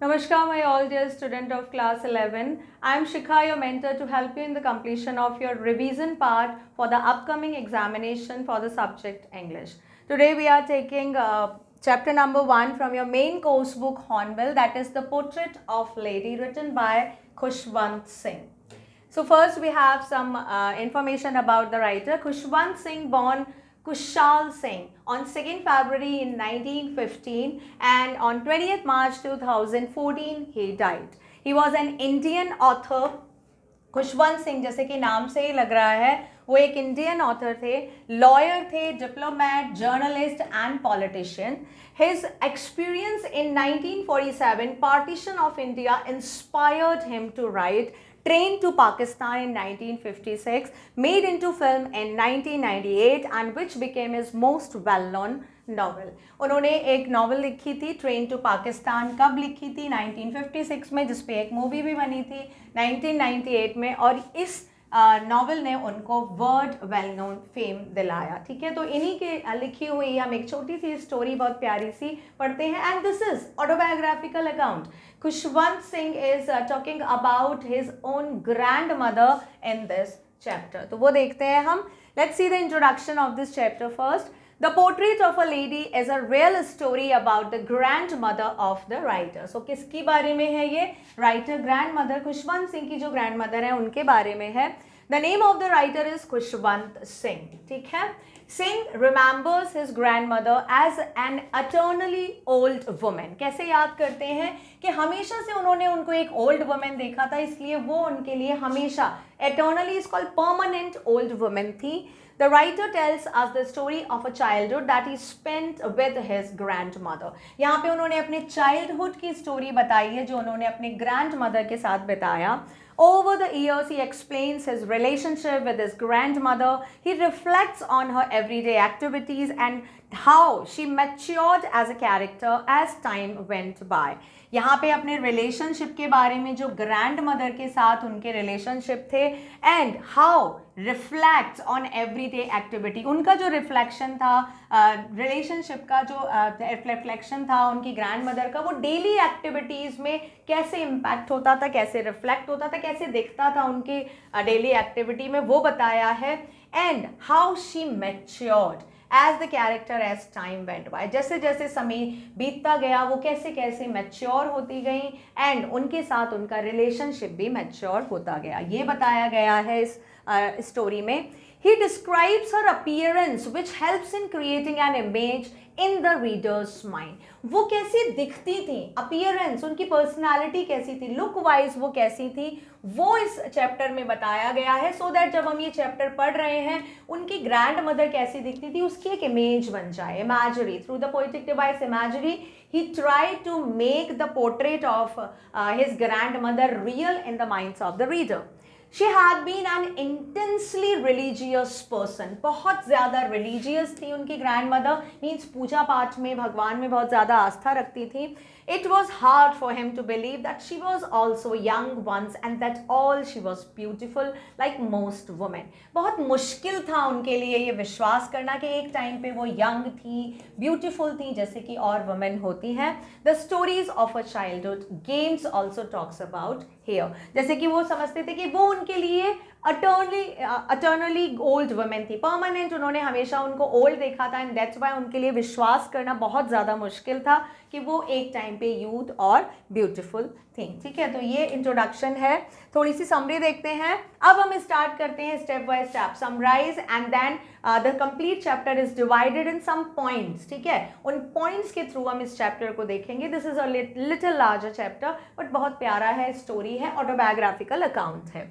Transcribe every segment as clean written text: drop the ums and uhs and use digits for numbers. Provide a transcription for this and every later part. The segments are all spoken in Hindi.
Namaskar, my all dear student of class 11. I am Shikha, your mentor, to help you in the completion of your revision part for the upcoming examination for the subject English. Today we are taking chapter number 1 from your main course book Hornbill, that is The Portrait of Lady, written by Khushwant Singh. So first we have some information about the writer. Khushwant Singh, born Kushal Singh on 2nd February in 1915, and on 20th March 2014 he died. He was an Indian author. Khushwant Singh, जैसे कि नाम से ही लग रहा है, वो एक इंडियन ऑथर थे, लॉयर थे, diplomat, journalist and politician. His experience in 1947 partition of India inspired him to write Train to Pakistan in 1956, made into film in 1998 and which became his most well-known novel. उन्होंने एक नॉवल लिखी थी ट्रेन टू पाकिस्तान. कब लिखी थी? 1956 में, जिसपे एक मूवी भी बनी थी 1998 में, और इस नॉवल ने उनको वर्ल्ड वेल नोन फेम दिलाया. ठीक है, तो इन्हीं के लिखी हुई हम एक छोटी सी स्टोरी बहुत प्यारी सी पढ़ते हैं. And this is autobiographical account. Khushwant Singh is talking about his own grand mother in this chapter. तो वो देखते हैं हम. Let's see the introduction of this chapter first. The Portrait of a Lady is a real story about the grandmother of the writer. So किसकी बारे में है ये? राइटर ग्रैंडमदर, खुशवंत सिंह की जो ग्रैंडमदर है उनके बारे में है. The name of the writer is Khushwant Singh. ठीक है. Singh remembers his grandmother as an eternally old woman. कैसे याद करते हैं? कि हमेशा से उन्होंने उनको एक ओल्ड वुमेन देखा था, इसलिए वो उनके लिए हमेशा eternally is called permanent old woman थी. The writer tells us the story of a childhood that he spent with his grandmother. यहाँ पे उन्होंने अपने childhood की स्टोरी बताई है जो उन्होंने अपने grandmother के साथ बिताया. Over the years, he explains his relationship with his grandmother. He reflects on her everyday activities and how she matured as a character as time went by. यहाँ पे अपने रिलेशनशिप के बारे में, जो ग्रैंड मदर के साथ उनके रिलेशनशिप थे, and how reflects on everyday activity. उनका जो रिफ्लेक्शन था, रिलेशनशिप का जो रिफ्लेक्शन था उनकी ग्रैंड मदर का, वो डेली एक्टिविटीज़ में कैसे इम्पैक्ट होता था, कैसे रिफ्लेक्ट होता था, कैसे दिखता था उनकी डेली एक्टिविटी में, वो बताया है. And how she matured as the character as time went by. जैसे जैसे समय बीतता गया वो कैसे कैसे मैच्योर होती गई, एंड उनके साथ उनका रिलेशनशिप भी मैच्योर होता गया, ये बताया गया है इस स्टोरी में. He describes her appearance which helps in creating an image in the reader's mind. वो कैसी दिखती थी, अपीयरेंस, उनकी पर्सनालिटी कैसी थी, लुक वाइज वो कैसी थी, वो इस चैप्टर में बताया गया है. सो दैट जब हम ये चैप्टर पढ़ रहे हैं उनकी ग्रैंड मदर कैसी दिखती थी उसकी एक इमेज बन जाए. Imagery, through the poetic device imagery, he tried to make the portrait of his grandmother real in the minds of the reader. She had been an intensely religious person. बहुत ज़्यादा religious थी उनकी grandmother, means पूजा पाठ में, भगवान में बहुत ज़्यादा आस्था रखती थी. It was hard for him to believe that she was also young once and that all she was beautiful like most women. बहुत मुश्किल था उनके लिए ये विश्वास करना कि एक टाइम पे वो यंग थी, ब्यूटीफुल थी, जैसे कि और वुमेन होती हैं. The stories of a childhood games also talks about here. जैसे कि वो समझते थे कि वो उनके लिए अटर्नली ओल्ड वुमेन थी, परमानेंट, उन्होंने हमेशा उनको ओल्ड देखा था, एंड दैट्स वाई उनके लिए विश्वास करना बहुत ज़्यादा मुश्किल था कि वो एक टाइम पे यूथ और ब्यूटीफुल थी. ठीक है, तो ये इंट्रोडक्शन है. थोड़ी सी समरी देखते हैं. अब हम स्टार्ट करते हैं step by step. Summarize and then the complete chapter is divided in some points. ठीक है, उन पॉइंट्स के थ्रू हम इस चैप्टर को देखेंगे. This is a little larger chapter but बहुत प्यारा है, स्टोरी है, ऑटोबायोग्राफिकल अकाउंट है.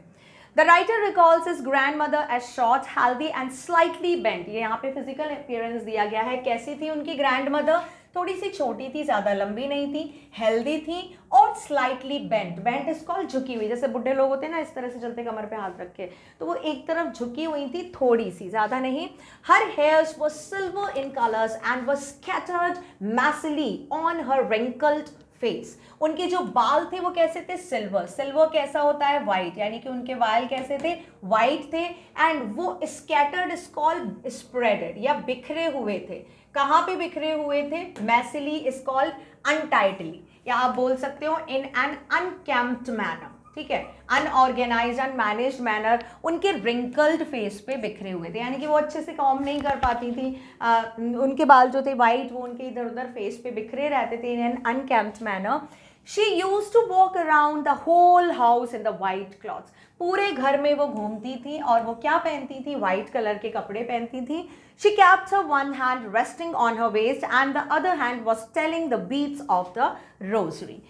The writer recalls his grandmother as short, healthy and slightly bent. ये यहाँ पे फिजिकल अपीयरेंस दिया गया है. कैसी थी उनकी ग्रैंडमदर? थोड़ी सी छोटी थी, ज़्यादा लंबी नहीं थी, हेल्दी थी और slightly bent. Bent is called झुकी हुई. जैसे बुढ़े लोग होते हैं ना, इस तरह से चलते कमर पे हाथ रख के, तो वो एक तरफ झुकी हुई थी, थोड़ी सी, ज़्यादा नहीं. Her hairs were silver in colors and were scattered massively on her wrinkled face. उनके जो बाल थे वो कैसे थे? सिल्वर। सिल्वर कैसा होता है? वाइट, यानी कि उनके बाल कैसे थे? वाइट थे। एंड वो स्कैटर्ड इज कॉल्ड स्प्रेडेड, या बिखरे हुए थे। कहाँ पे बिखरे हुए थे? मैसिली इज कॉल्ड अनटाइटली, या आप बोल सकते हो इन एन अनकेम्प्ड मैनर, ठीक है, अनऑर्गेनाइज अनमैनेज मैनर। उनके रिंकल्ड फेस पे बिखरे हुए थे, यानी कि वो अच्छे से कॉम नहीं कर पाती थी। उनके बाल जो थे वाइट, वो उनके इधर उधर फेस पे बिखरे रहते थे in an unkempt manner. She use to walk around the whole house in the white clothes. पूरे घर में वो घूमती थी और वो क्या पहनती थी? वाइट कलर के कपड़े पहनती थी। She kept her one hand resting on her waist and the other hand was telling the beads of the rosary.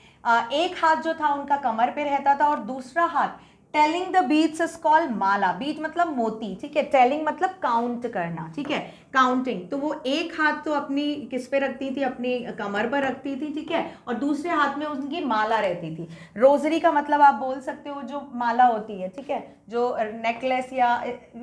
एक हाथ जो था उनका कमर पे रहता था और दूसरा हाथ telling the beats is called mala. Beat मतलब मोती, ठीक है, टेलिंग मतलब काउंट करना, ठीक है, काउंटिंग। तो वो एक हाथ तो अपनी किस पे रखती थी? अपनी कमर पर रखती थी, ठीक है, और दूसरे हाथ में उनकी माला रहती थी। रोजरी का मतलब आप बोल सकते हो जो माला होती है, ठीक है, जो नेकलेस, या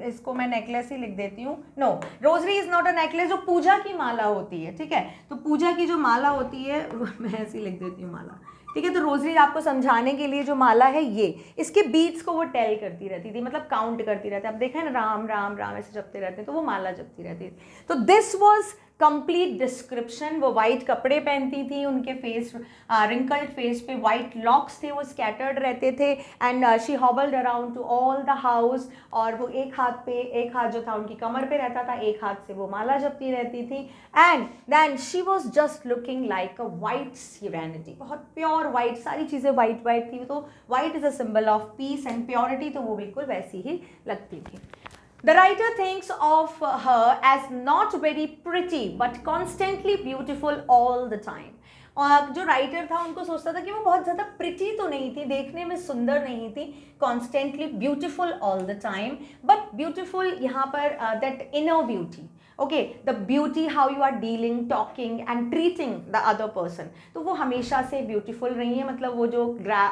इसको मैं नेकलेस ही लिख देती हूँ। No, rosary is not a necklace, जो पूजा की माला होती है, ठीक है, तो पूजा की जो माला होती है मैं ऐसी लिख देती हूँ माला, ठीक है। तो रोजरी आपको समझाने के लिए जो माला है ये, इसके बीट्स को वो टेल करती रहती थी, मतलब काउंट करती रहती। आप देखा है ना, राम राम राम ऐसे जपते रहते हैं, तो वो माला जपती रहती थी। तो दिस वाज कंप्लीट डिस्क्रिप्शन। वो वाइट कपड़े पहनती थी, उनके फेस रिंकल्ड फेस पे वाइट लॉक्स थे, वो स्कैटर्ड रहते थे। And she hobbled around to all the house. और वो एक हाथ जो था उनकी कमर पे रहता था, एक हाथ से वो माला जपती रहती थी। And then she was just looking like a white serenity, बहुत प्योर वाइट, सारी चीज़ें वाइट वाइट थी। तो white is a symbol of peace and purity, तो वो बिल्कुल वैसी ही लगती थी। The writer thinks of her as not very pretty but constantly beautiful all the time. और जो राइटर था उनको सोचता था कि वो बहुत ज़्यादा प्रिटी तो नहीं थी, देखने में सुंदर नहीं थी, constantly beautiful all the time, but beautiful यहाँ पर that inner beauty, okay, the beauty how you are dealing, talking and treating the other person, तो वो हमेशा से ब्यूटीफुल रही है। मतलब वो जो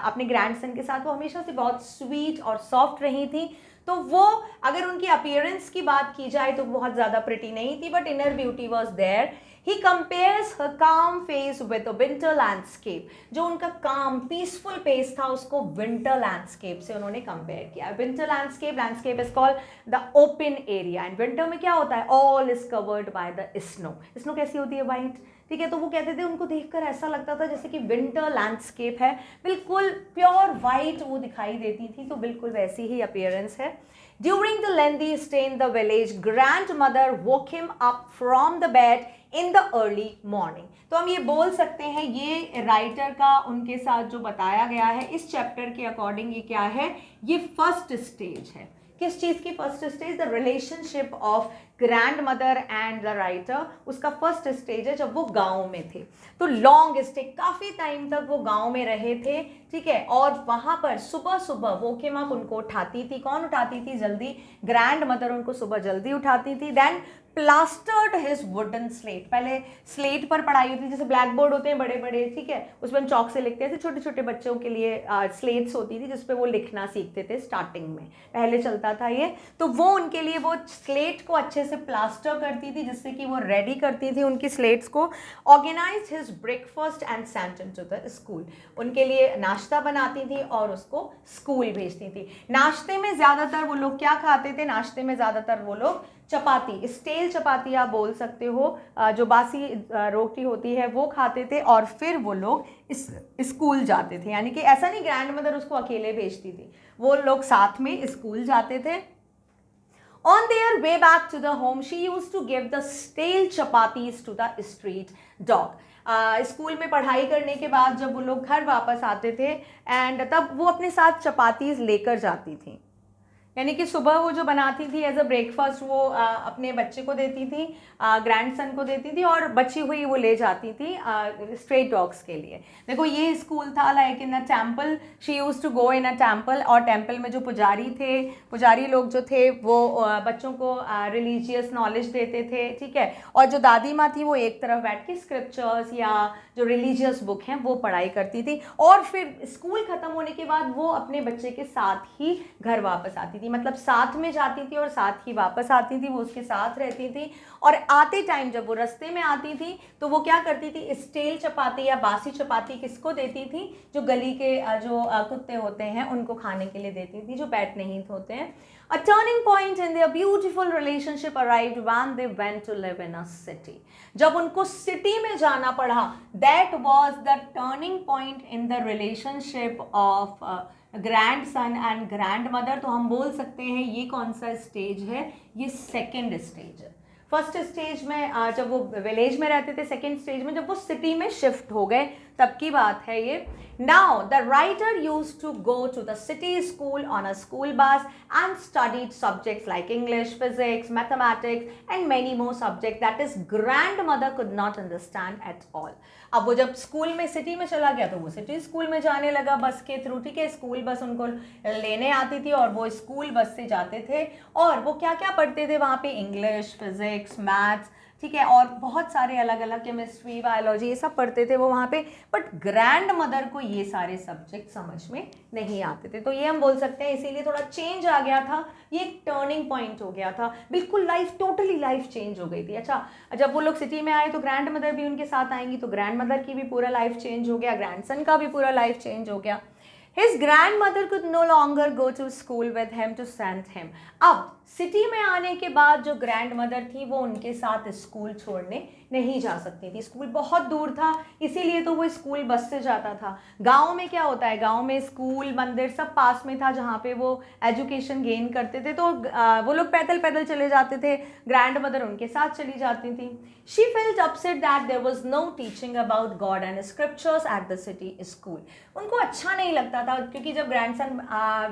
अपने ग्रैंडसन के साथ वो हमेशा से बहुत स्वीट और सॉफ्ट रही थी। तो वो, अगर उनकी अपीयरेंस की बात की जाए तो बहुत ज़्यादा प्रिटी नहीं थी, but inner beauty was there. He compares her calm face with winter landscape. जो उनका काम पीसफुल पेस था उसको विंटर लैंडस्केप से उन्होंने कंपेयर किया। Winter landscape is called the open area, and winter में क्या होता है? All is covered by the snow. Snow कैसी होती है? वाइट, ठीक है। तो वो कहते थे, उनको देखकर ऐसा लगता था जैसे कि विंटर लैंडस्केप है, बिल्कुल प्योर वाइट वो दिखाई देती थी। तो बिल्कुल वैसी ही अपीयरेंस है। During the lengthy stay in the village, grandmother woke him up from the bed in the early morning. तो हम ये बोल सकते हैं, ये राइटर का उनके साथ जो बताया गया है इस चैप्टर के अकॉर्डिंग, ये क्या है? ये फर्स्ट स्टेज है। किस चीज़ की first stage? The relationship of grand mother and the writer, उसका फर्स्ट स्टेज है जब वो गांव में थे। तो लॉन्ग स्टे, काफ़ी टाइम तक वो गांव में रहे थे, ठीक है। और वहाँ पर सुबह सुबह वो केम अप उनको उठाती थी। कौन उठाती थी जल्दी? ग्रैंड मदर उनको सुबह जल्दी उठाती थी। Then plastered his wooden slate, पहले स्लेट पर पढ़ाई होती थी, जैसे ब्लैक बोर्ड होते हैं बड़े बड़े, ठीक है, उसमें हम चौक से लिखते हैं। ऐसे छोटे छोटे बच्चों के लिए स्लेट्स होती थी जिसपे वो लिखना सीखते थे, स्टार्टिंग में पहले चलता था ये। तो वो उनके लिए वो स्लेट को अच्छे से प्लास्टर करती थी, जिससे कि वो रेडी करती थी उनकी स्लेट्स को। Organize his breakfast and sent him to the school, उनके लिए नाश्ता बनाती थी और उसको स्कूल भेजती थी। नाश्ते में ज़्यादातर वो लोग क्या खाते थे? नाश्ते में ज़्यादातर वो लोग चपाती, स्टेल चपाती आप बोल सकते हो, जो बासी रोटी होती है वो खाते थे, और फिर वो लोग स्कूल जाते थे। यानी कि ऐसा नहीं ग्रैंड मदर उसको अकेले भेजती थी, वो लोग साथ में स्कूल जाते थे। On their way back to the home, she used to give the stale chapatis to the street dog. School में पढ़ाई करने के बाद जब वो लोग घर वापस आते थे, एंड तब वो अपने साथ चपातीज लेकर जाती थी। यानी कि सुबह वो जो बनाती थी एज अ ब्रेकफास्ट, वो अपने बच्चे को देती थी, ग्रैंडसन को देती थी, और बची हुई वो ले जाती थी स्ट्रेट डॉग्स के लिए। देखो ये स्कूल था like in a temple, she use to go in a temple, और टेम्पल में जो पुजारी थे, पुजारी लोग जो थे वो बच्चों को रिलीजियस नॉलेज देते थे, ठीक है। और जो दादी माँ थी वो एक तरफ बैठ के स्क्रिप्चर्स या जो रिलीजियस बुक हैं वो पढ़ाई करती थी, और फिर स्कूल ख़त्म होने के बाद वो अपने बच्चे के साथ ही घर वापस आती थी। थी, मतलब साथ में जाती थी और साथ ही वापस आती थी, वो उसके साथ रहती थी। और आते टाइम जब वो रास्ते में आती थी तो वो क्या करती थी, स्टेल चपाती या बासी चपाती किसको देती थी, जो गली के जो कुत्ते होते हैं उनको खाने के लिए देती थी, जो पेट नहीं होते हैं। A turning point in their beautiful relationship arrived when they went to live in a city. जब उनको सिटी में जाना पड़ा, that was the turning point in the relationship of grandson and grandmother। तो हम बोल सकते हैं ये कौन सा स्टेज है, ये सेकेंड स्टेज है। फर्स्ट स्टेज में जब वो विलेज में रहते थे, सेकेंड स्टेज में जब वो सिटी में शिफ्ट हो गए तब की बात है ये। Now the writer used to go to the city school on a school bus and studied subjects like English, physics, mathematics and many more subject that is grand mother could not understand at all. अब वो जब स्कूल में सिटी में चला गया तो वो सिटी स्कूल में जाने लगा बस के थ्रू, ठीक है। स्कूल बस उनको लेने आती थी और वो स्कूल बस से जाते थे और वो क्या क्या पढ़ते थे वहाँ पे, इंग्लिश, फिजिक्स, मैथ्स, ठीक है, और बहुत सारे अलग अलग केमिस्ट्री, बायोलॉजी, ये सब पढ़ते थे वो वहाँ पे। बट ग्रैंड मदर को ये सारे सब्जेक्ट समझ में नहीं आते थे। तो ये हम बोल सकते हैं इसीलिए थोड़ा चेंज आ गया था, ये एक टर्निंग पॉइंट हो गया था, बिल्कुल लाइफ, टोटली लाइफ चेंज हो गई थी। अच्छा, जब वो लोग सिटी में आए तो ग्रैंड मदर भी उनके साथ आएंगी, तो ग्रैंड मदर की भी पूरा लाइफ चेंज हो गया, ग्रैंडसन का भी पूरा लाइफ चेंज हो गया। His grandmother could no longer go to school with him to send him। अब सिटी में आने के बाद जो ग्रैंड मदर थी वो उनके साथ स्कूल छोड़ने नहीं जा सकती थी, स्कूल बहुत दूर था, इसीलिए तो वो स्कूल बस से जाता था। गांव में क्या होता है, गांव में स्कूल, मंदिर सब पास में था जहाँ पे वो एजुकेशन गेन करते थे, तो वो लोग पैदल पैदल चले जाते थे, ग्रैंड मदर उनके साथ चली जाती थी। She felt upset that there was no teaching about God and scriptures at the city school। उनको अच्छा नहीं लगता था, क्योंकि जब ग्रैंडसन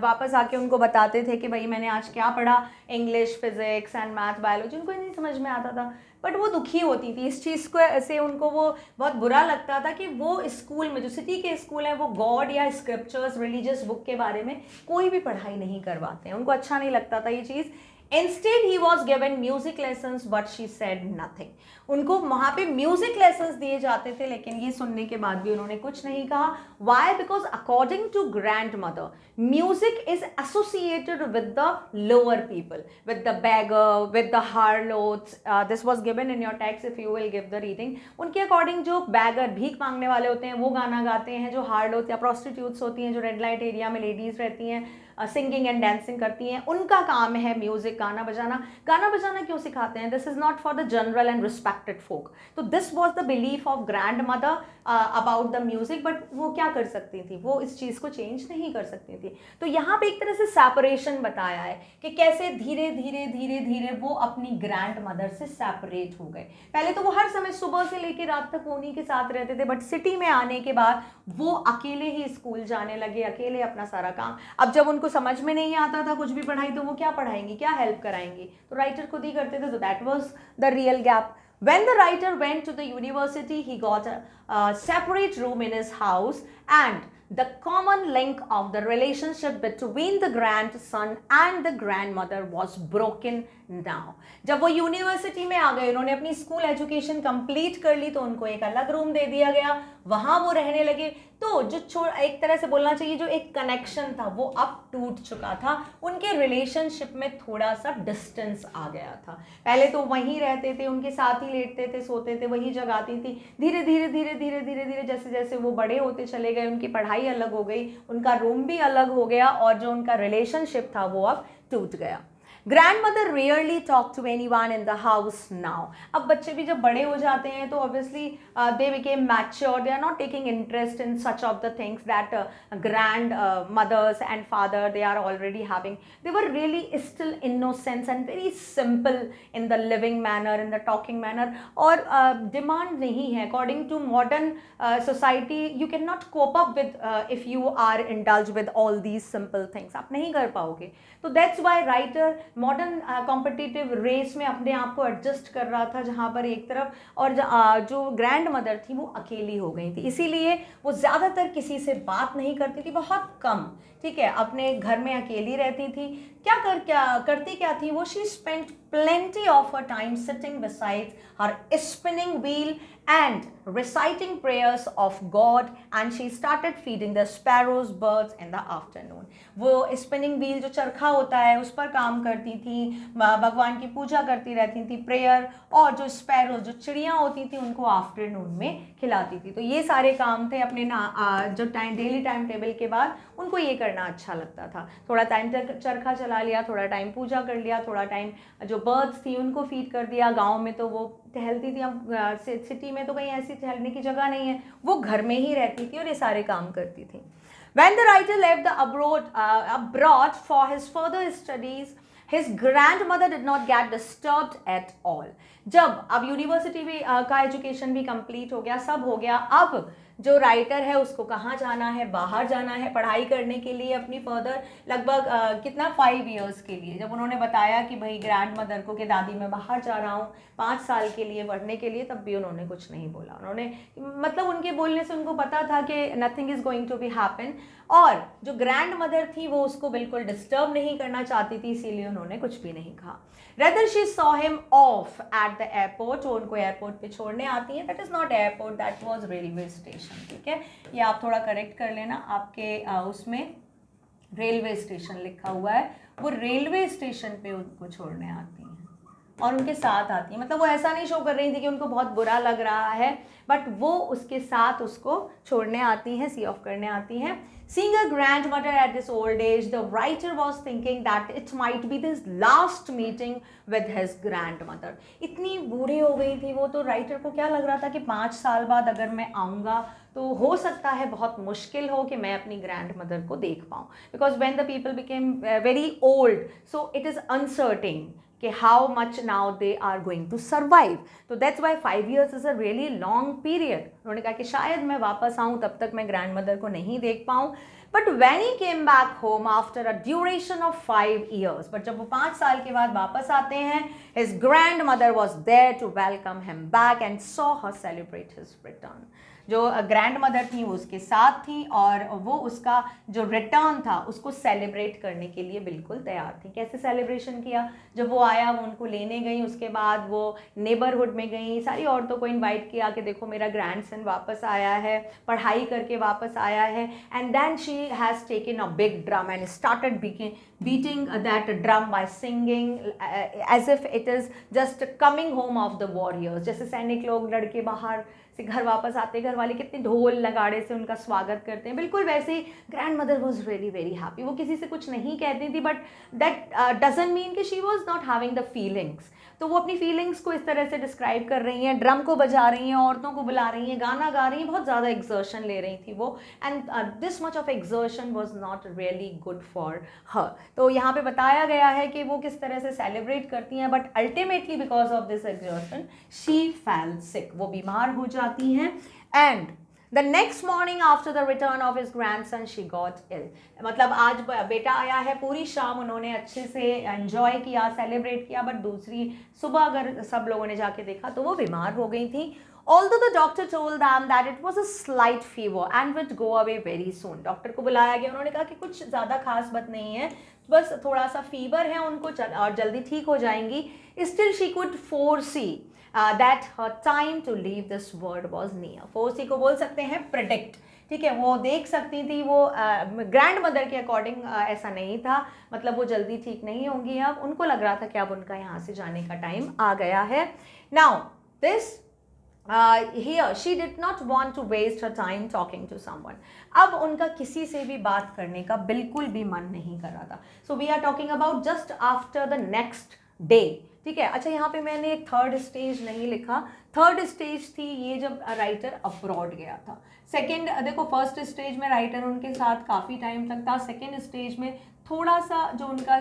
वापस आके उनको बताते थे कि भाई मैंने आज क्या पढ़ा, English, physics and math, biology, उनको नहीं समझ में आता था। बट वो दुखी होती थी इस चीज़ को से, उनको वो बहुत बुरा लगता था कि वो स्कूल में, जो सिटी के स्कूल हैं, वो गॉड या स्क्रिप्चर्स, रिलीजियस बुक के बारे में कोई भी पढ़ाई नहीं करवाते हैं, उनको अच्छा नहीं लगता था ये चीज़। Instead he was given music lessons but she said nothing। उनको वहाँ पे म्यूजिक लेसन्स दिए जाते थे, लेकिन ये सुनने के बाद भी उन्होंने कुछ नहीं कहा। Why? Because according to grandmother, music is associated with the lower people, with the beggar, with the harlots। This was given in your text if you will give the reading। उनके अकॉर्डिंग जो बैगर, भीख मांगने वाले होते हैं, वो गाना गाते हैं, जो हार्लोट्स या प्रोस्टिट्यूट्स होती हैं, जो रेड लाइट एरिया में लेडीज रहती हैं, सिंगिंग एंड डांसिंग करती हैं, उनका काम है म्यूजिक, गाना बजाना। गाना बजाना क्यों सिखाते हैं? This is not for the general and respected folk. तो this was the belief of grandmother about the music. But वो क्या कर सकती थी, वो इस चीज़ को चेंज नहीं कर सकती थी। तो यहाँ पे एक तरह से सेपरेशन बताया है कि कैसे धीरे धीरे धीरे धीरे वो अपनी ग्रैंड मदर से सेपरेट हो गए। पहले तो वो हर समय सुबह से लेकर रात तक उन्हीं के साथ रहते थे, बट सिटी में आने के बाद वो अकेले ही स्कूल जाने लगे, अकेले अपना सारा काम। अब जब उनको समझ में नहीं आता था कुछ भी पढ़ाई, तो वो क्या पढ़ाएंगी, क्या हेल्प कराएंगी, तो राइटर खुद ही करते थे। तो that was the real gap. When the writer went to the university, he got a separate room in his house, and the common link of the relationship between the grandson and the grandmother was broken now। जब वो यूनिवर्सिटी में आ गए, उन्होंने अपनी स्कूल एजुकेशन कंप्लीट कर ली, तो उनको एक अलग रूम दे दिया गया, वहाँ वो रहने लगे। तो जो एक तरह से बोलना चाहिए जो एक कनेक्शन था वो अब टूट चुका था, उनके रिलेशनशिप में थोड़ा सा डिस्टेंस आ गया था। पहले तो वहीं रहते थे, उनके साथ ही लेटते थे, सोते थे, वही जगाती थी। धीरे धीरे धीरे धीरे धीरे धीरे जैसे जैसे वो बड़े होते चले गए, उनकी पढ़ाई अलग हो गई, उनका रूम भी अलग हो गया, और जो उनका रिलेशनशिप था वो अब टूट गया। Grandmother rarely talk to anyone in the house now। अब बच्चे भी जब बड़े हो जाते हैं तो obviously they became mature, they are not taking interest in such of the things that grandmothers and father they are already having। They were really still innocent and very simple in the living manner, in the talking manner, और demand नहीं है according to modern society। You cannot cope up with if you are indulged with all these simple things, आप नहीं कर पाओगे। तो that's why writer modern competitive race में अपने आप को एडजस्ट कर रहा था, जहाँ पर एक तरफ, और जो ग्रैंड मदर थी वो अकेली हो गई थी, इसीलिए वो ज़्यादातर किसी से बात नहीं करती थी, बहुत कम, ठीक है, अपने घर में अकेली रहती थी। क्या करती क्या थी वो? She spent plenty of her time sitting beside her spinning wheel and reciting prayers of God, and she started feeding the sparrows, birds in the afternoon. वो spinning wheel जो चरखा होता है उस पर काम करती थी, भगवान की पूजा करती रहती थी, प्रेयर, और जो स्पैरोज जो चिड़ियाँ होती थी उनको आफ्टरनून में खिलाती थी। तो ये सारे काम थे अपने जो डेली टाइम टेबल के बाद उनको ये करना अच्छा लगता था। थोड़ा टाइम चरखा चला लिया, थोड़ा टाइम पूजा कर लिया, थोड़ा टाइम जो बर्ड्स थी उनको फीड कर दिया। गांव में तो वो टहलती थी, अब सिटी में तो कहीं ऐसी टहलने की जगह नहीं है, वो घर में ही रहती थी और ये सारे काम करती थी। When the writer left the abroad for his further studies, his grandmother did not get disturbed at all. जब अब यूनिवर्सिटी भी का एजुकेशन भी कंप्लीट हो गया, सब हो गया, अब जो राइटर है उसको कहाँ जाना है, बाहर जाना है पढ़ाई करने के लिए अपनी फर्दर, लगभग कितना 5 इयर्स के लिए। जब उन्होंने बताया कि भाई ग्रैंड मदर को कि दादी मैं बाहर जा रहा हूँ 5 साल के लिए पढ़ने के लिए, तब भी उन्होंने कुछ नहीं बोला। उन्होंने मतलब उनके बोलने से उनको पता था कि nothing is going to be happen, और जो ग्रैंड मदर थी वो उसको बिल्कुल डिस्टर्ब नहीं करना चाहती थी, इसीलिए उन्होंने कुछ भी नहीं कहा। Rather she saw him off at the airport, वो उनको एयरपोर्ट पे छोड़ने आती हैं। That is not airport, that was railway station, ठीक है, ये आप थोड़ा करेक्ट कर लेना, आपके उसमें रेलवे स्टेशन लिखा हुआ है, वो रेलवे स्टेशन पे उनको छोड़ने आती हैं और उनके साथ आती है। मतलब वो ऐसा नहीं शो कर रही थी कि उनको बहुत बुरा लग रहा है, बट वो उसके साथ उसको छोड़ने आती हैं, सी ऑफ करने आती हैं। Seeing her grandmother at this old age, the writer was thinking that it might be his last meeting with his grandmother. इतनी बूढ़ी हो गई थी वो, तो राइटर को क्या लग रहा था कि 5 साल बाद अगर मैं आऊँगा तो हो सकता है बहुत मुश्किल हो कि मैं अपनी ग्रैंड मदर को देख पाऊँ, because when the people became very old, so it is uncertain कि how much now they are going to survive. तो that's why 5 years is a really long period. उन्होंने कहा कि शायद मैं वापस आऊँ तब तक मैं ग्रैंड मदर को नहीं देख पाऊँ। But when he came back home after a duration of 5 years, but जब वो 5 साल के बाद वापस आते हैं, his grand mother was there to welcome him back and saw her celebrate his return. जो ग्रैंड मदर थी वो उसके साथ थी और वो उसका जो रिटर्न था उसको सेलिब्रेट करने के लिए बिल्कुल तैयार थी। कैसे सेलिब्रेशन किया, जब वो आया वो उनको लेने गई, उसके बाद वो नेबरहुड में गई, सारी औरतों को इनवाइट किया कि देखो मेरा ग्रैंडसन वापस आया है, पढ़ाई करके वापस आया है। And then she has taken a big drum and started beating that drum by singing as if it is just coming home of the warriors। जैसे सैनिक लोग लड़के बाहर से घर वापस आते, घर वाले कितने ढोल नगाड़े से उनका स्वागत करते हैं, बिल्कुल वैसे ही grand mother was very very happy. वो किसी से कुछ नहीं कहती थी, बट दैट डजंट मीन कि she was not having the feelings. तो वो अपनी फीलिंग्स को इस तरह से डिस्क्राइब कर रही हैं, ड्रम को बजा रही हैं, औरतों को बुला रही हैं, गाना गा रही हैं, बहुत ज़्यादा एक्सर्शन ले रही थी वो, and this much of exertion was not really good for her. तो यहाँ पे बताया गया है कि वो किस तरह से सेलिब्रेट करती हैं, but ultimately because of this exertion she fail सिक, वो बीमार हो जाती हैं। And The next morning after the return of his grandson, she got ill। मतलब आज बेटा आया है, पूरी शाम उन्होंने अच्छे से एंजॉय किया, सेलिब्रेट किया, बट दूसरी सुबह अगर सब लोगों ने जाके देखा तो वो बीमार हो गई थी। Although the doctor told them that it was a slight fever and would go away very soon। Doctor को बुलाया गया, उन्होंने कहा कि कुछ ज़्यादा खास बात नहीं है, बस थोड़ा सा फीवर है उनको और जल्दी ठीक हो जाएंगी। Still she could foresee that her time to leave this world was near। foresee को बोल सकते हैं predict, ठीक है, वो देख सकती थी। वो ग्रैंड मदर के अकॉर्डिंग ऐसा नहीं था, मतलब वो जल्दी ठीक नहीं होंगी, अब उनको लग रहा था कि अब उनका यहाँ से जाने का टाइम आ गया है। Now this here she did not want to waste her time talking to someone। अब उनका किसी से भी बात करने का बिल्कुल भी मन नहीं कर रहा था। So we are talking about just after the next day, ठीक है। अच्छा, यहाँ पे मैंने एक थर्ड स्टेज नहीं लिखा, थर्ड स्टेज थी ये जब राइटर अब्रॉड गया था। सेकेंड, देखो फर्स्ट स्टेज में राइटर उनके साथ काफ़ी टाइम तक था, सेकेंड स्टेज में थोड़ा सा जो उनका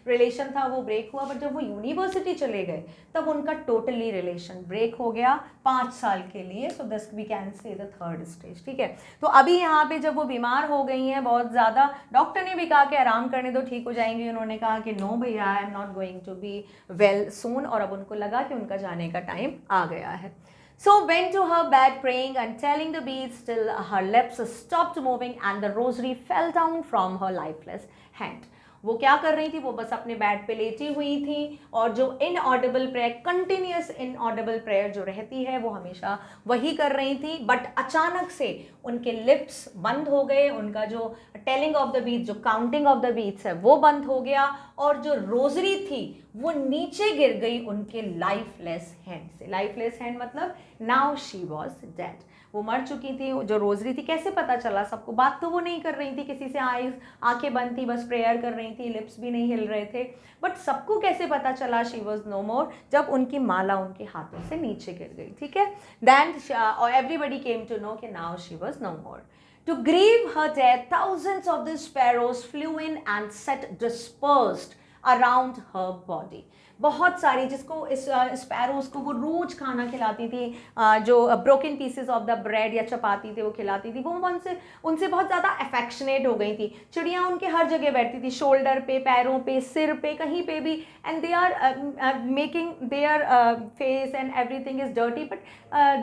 रिलेशन था वो ब्रेक हुआ, बट जब वो यूनिवर्सिटी चले गए तब उनका टोटली रिलेशन ब्रेक हो गया 5 साल के लिए। So this we can say the third stage, ठीक है। तो अभी यहाँ पे जब वो बीमार हो गई हैं बहुत ज़्यादा, डॉक्टर ने भी कहा कि आराम करने दो, ठीक हो जाएंगी, उन्होंने कहा कि नो भैया I am not going to be well soon, और अब उनको लगा कि उनका जाने का टाइम आ गया है। So went to her bed praying and telling the beads till her lips stopped moving and the rosary fell down from her lifeless hand। वो क्या कर रही थी, वो बस अपने बेड पे लेटी हुई थी, और जो inaudible prayer, continuous inaudible prayer जो रहती है वो हमेशा वही कर रही थी। बट अचानक से उनके लिप्स बंद हो गए, उनका जो टेलिंग ऑफ द बीट्स, जो काउंटिंग ऑफ द बीट्स है वो बंद हो गया, और जो रोजरी थी वो नीचे गिर गई उनके लाइफलेस हैंड से। लाइफलेस हैंड मतलब नाउ शी वॉज डेड, वो मर चुकी थी। जो रोजरी थी, कैसे पता चला सबको, बात तो वो नहीं कर रही थी किसी से, आंखें बंद थी, बस प्रेयर कर रही थी, लिप्स भी नहीं हिल रहे थे, बट सबको कैसे पता चला शी वॉज नो मोर, जब उनकी माला उनके हाथों से नीचे गिर गई, ठीक है। Then everybody came to know कि now she was no more. To grieve her death, thousands of the sparrows flew in and sat dispersed around her body. बहुत सारी, जिसको इस स्पैरोज को वो रोज खाना खिलाती थी, जो broken pieces of the bread या चपाती थे वो खिलाती थी, वो उनसे बहुत ज़्यादा अफेक्शनेट हो गई थी। चिड़ियाँ उनके हर जगह बैठती थी, शोल्डर पे, पैरों पे, सिर पे, कहीं पे भी, and they are making their face and everything is dirty, but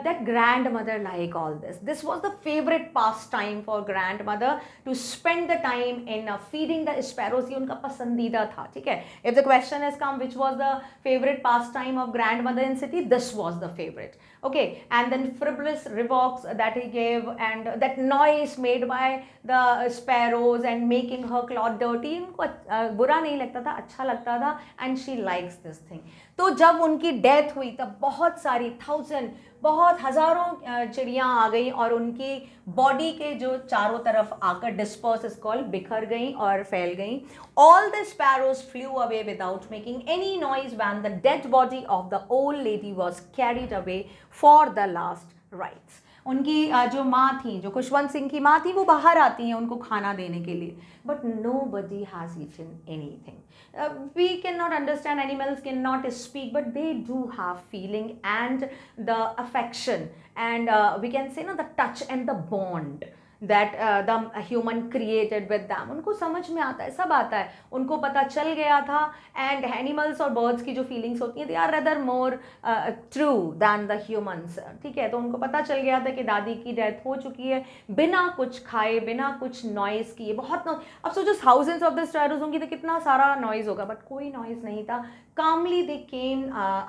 that grand mother like all this was the favorite pass time for grand mother to spend the time in feeding the sparrows. ये उनका पसंदीदा था, ठीक है। If the question is come which was the favorite pastime of grandmother in city, this was the favorite. Okay, and then frivolous remarks that he gave, and that noise made by the sparrows and making her cloth dirty, इनको बुरा नहीं लगता था, अच्छा लगता था, and she likes this thing. तो जब उनकी डेथ हुई तब बहुत सारी बहुत हजारों चिड़ियाँ आ गई और उनकी बॉडी के जो चारों तरफ आकर डिस्पर्स इज कॉल्ड, बिखर गई और फैल गई। All the sparrows flu away without making any noise when the dead body of the old lady was carried away for the last rites. उनकी जो माँ थी, जो खुशवंत सिंह की माँ थी, वो बाहर आती हैं उनको खाना देने के लिए, but nobody has eaten anything. We can not understand, animals can not speak, but they do have feeling and the affection and we can say ना the touch and the bond that the human created with them. उनको समझ में आता है, सब आता है, उनको पता चल गया था। एंड एनिमल्स और बर्ड्स की जो फीलिंग्स होती हैं, they are rather more true than the humans, ठीक है। तो उनको पता चल गया था कि दादी की डेथ हो चुकी है, बिना कुछ खाए, बिना कुछ नॉइज़ किए। बहुत अब सोचो थाउजेंड्स ऑफ द स्पैरोज होंगी तो कितना सारा नॉइज़ होगा, बट कोई नॉइज़ नहीं था। calmly they came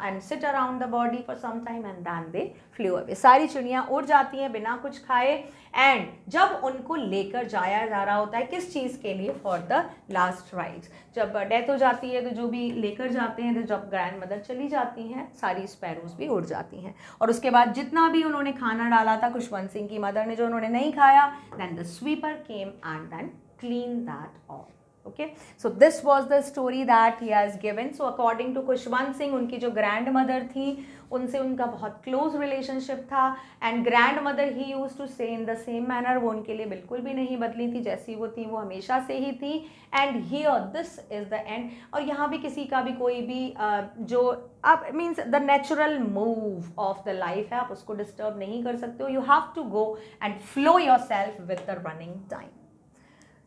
and sit around the body for some time and then they flew away. सारी चिड़ियाँ उड़ जाती हैं बिना कुछ खाए, एंड जब उनको लेकर जाया जा रहा होता है किस चीज़ के लिए, फॉर द लास्ट राइट्स। जब डेथ हो जाती है तो जो भी लेकर जाते हैं, तो जब ग्रैंड मदर चली जाती हैं सारी स्पैरोज भी उड़ जाती हैं, और उसके बाद जितना भी उन्होंने खाना डाला था खुशवंत सिंह की मदर ने, जो उन्होंने नहीं खाया, then the sweeper came and then clean that all. Okay, so this was the story that he has given. So according to Khushwant Singh, उनकी जो ग्रैंड मदर थी उनसे उनका बहुत क्लोज रिलेशनशिप था, एंड ग्रैंड मदर ही use to say in the same manner, वो उनके लिए बिल्कुल भी नहीं बदली थी, जैसी वो थी वो हमेशा से ही थी। And here this is the end. और यहाँ भी किसी का भी कोई भी जो आप means the natural move of the life है, आप उसको डिस्टर्ब नहीं कर सकते हो। You have to go and flow your self with the running time.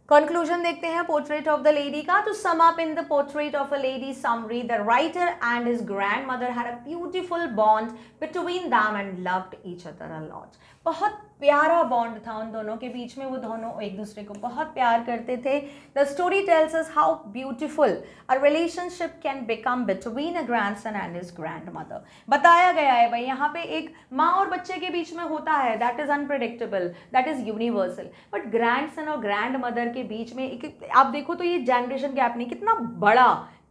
Conclusion देखते हैं पोर्ट्रेट ऑफ द लेडी का। तो sum up in the portrait of a lady summary, the writer and his grand mother had a beautiful bond between them and loved each other a lot. बहुत प्यारा बॉन्ड था उन दोनों के बीच में, वो दोनों एक दूसरे को बहुत प्यार करते थे। The story tells us how beautiful a relationship can become between a grandson and his grand mother. बताया गया है भाई यहाँ पे एक माँ और बच्चे के बीच में होता है, that is unpredictable, that is universal, but grandson और ग्रैंड मदर के बीच में एक, आप देखो तो ये जनरेशन गैप नहीं,